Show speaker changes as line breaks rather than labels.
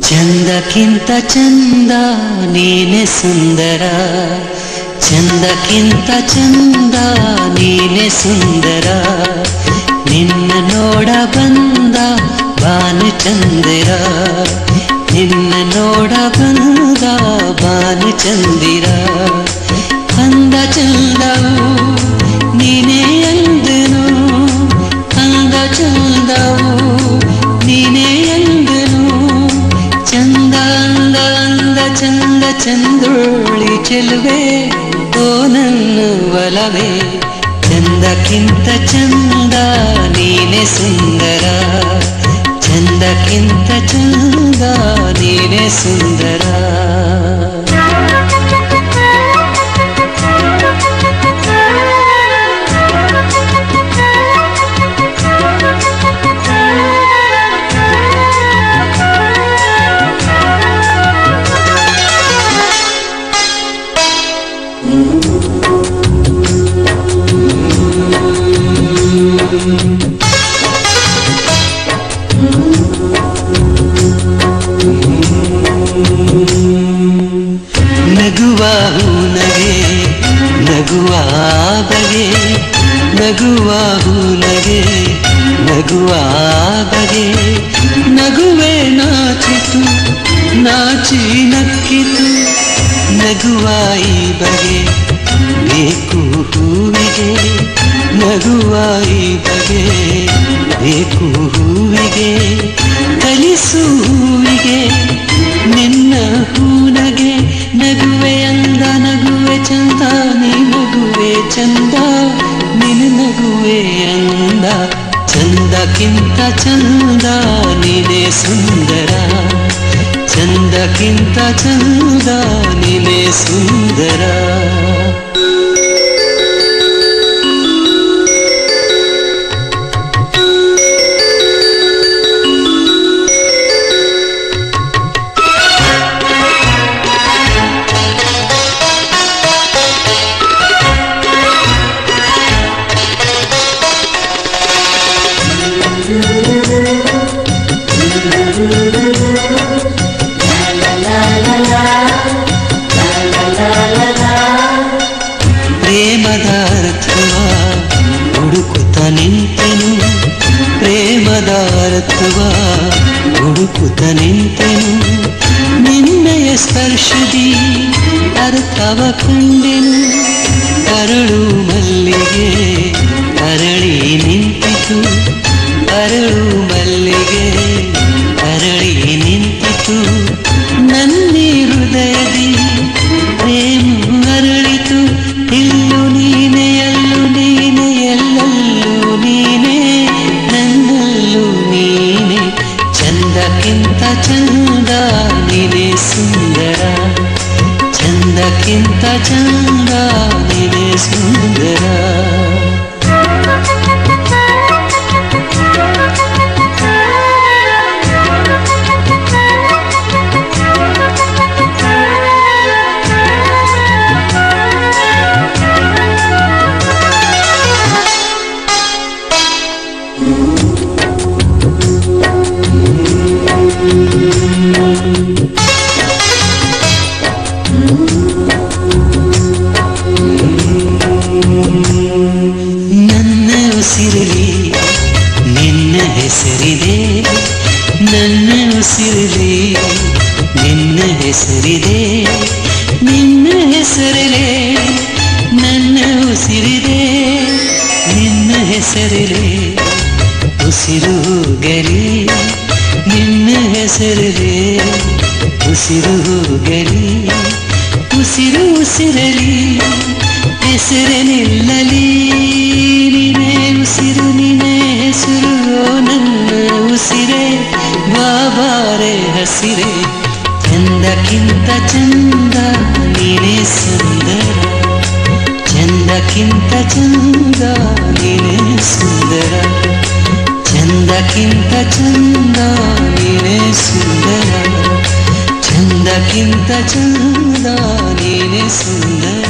ಚಂದಕ್ಕಿಂತ ಚಂದ ನೀನೆ ಸುಂದರ, ಚಂದಕ್ಕಿಂತ ಚಂದ ನೀನೆ ಸುಂದರ, ನಿನ್ನ ನೋಡ ಬಂದ ಭಾನುಚಂದಿರ, ನಿನ್ನ ನೋಡ ಬಂದ ಭಾನುಚಂದಿರ, ಅಂದ ಚಂದವು ನೀನೇ ಅಂದನು, ಅಂದ ಚಂದವು ನೀನೇ ಅಂದನು, ಚಂದ ಅಂದ ಅಂದ ಚಂದ ಚಂದೋಳಿ ಚೆಲುವೆ ಓ ನನ್ನ ಒಲವೇ, ಚಂದಕ್ಕಿಂತ ಚಂದ ನೀನೆ ಸುಂದರ, ಚಂದಕ್ಕಿಂತ ಚಂದ ನೀನೆ ಸುಂದರ. ನಗುವ ಹೂನಗೆ ನಗುವ ಬಗೆ, ನಗುವ ಹೂನಗೆ ನಗುವ ಬಗೆ, ನಗುವೆ ನಾಚಿತು ನಾಚಿ ನಕ್ಕಿತು, ನಗುವ ಈ ಬಗೆ ಬೇಕು ಹೂವಿಗೆ, ನಗುವ ಈ ಬಗೆ ಬೇಕು ಹೂವಿಗೆ, ಕಲಿಸು ಹೂವಿಗೆ ನಿನ್ನ ಹೂನಗೆ, ನಗುವೆ ಅಂದ ನಗುವೆ ಚಂದ ನೀ ನಗುವೆ ಚಂದ, ನಿನ್ನ ನಗುವೆ ಅಂದ, ಚಂದಕ್ಕಿಂತ ಚಂದ ನೀನೆ ಸುಂದರ, ಚಂದಕ್ಕಿಂತ ಚಂದ ನೀನೆ ಸುಂದರ. ಪ್ರೇಮದ ಅರ್ಥವ ಹುಡುಕುತ್ತ ನಿಂತೆನು, ಪ್ರೇಮದ ಅರ್ಥವ ಹುಡುಕುತ್ತ ನಿಂತೆನು, ನಿನ್ನೆಯ ಸ್ಪರ್ಶದಿ ಅರ್ಥವ ಕಂಡೆನು, ಅರಳು ಮಲ್ಲಿಗೆ ಅರಳಿ ನಿಂತಿತು, ಅರಳು ಮಲ್ಲಿಗೆ ಅರಳಿ ನಿಂತಿತು, ನನ್ನಿ ಹೃದಯದಿ ಪ್ರೇಮ ಅರಳಿತು, ಇಲ್ಲು ನೀನೆ ಅಲ್ಲು ನೀನೆ ಎಲ್ಲಲ್ಲೂ ನೀನೆ ನನ್ನಲ್ಲೂ ನೀನೆ, ಚಂದಕ್ಕಿಂತ ಚಂದ ನೀನೆ ಸುಂದರ, ಚಂದಕ್ಕಿಂತ ಚಂದ ನೀನೆ ಸುಂದರ. ನನ್ನ ಉಸಿರಲಿ ನಿನ್ನ ಹೆಸರಿದೆ, ನನ್ನ ಉಸಿರಲಿ ನಿನ್ನ ಹೆಸರಿದೆ, ನಿನ್ನ ಹೆಸರಲೆ ನನ್ನ ಉಸಿರಿದೆ, ನಿನ್ನ ಹೆಸರಲೆ ಉಸಿರು ಗಲಿ, ನಿನ್ನ ಹೆಸರಲೆ ಉಸಿರು ಗಲಿ, ಉಸಿರು ಉಸಿರಲಿ ಹೆಸರೇ ನಿಲ್ಲಲಿ ನೀನೇ ಉಸಿರು ನೀನೇ ಹೆಸರು ನನ್ನ ಉಸಿರೇ ಬಾಬಾರೆ ಹಸಿರೇ ಚಂದಕ್ಕಿಂತ ಚಂದ ನೀನೇ ಸುಂದರ ಚಂದಕ್ಕಿಂತ ಚಂದ ನೀನೇ ಸುಂದರ ಚಂದಕ್ಕಿಂತ ಚಂದ ನೀನೇ ಸುಂದರ ಚಂದಕ್ಕಿಂತ ಚಂದ ನೀನೇ ಸುಂದರ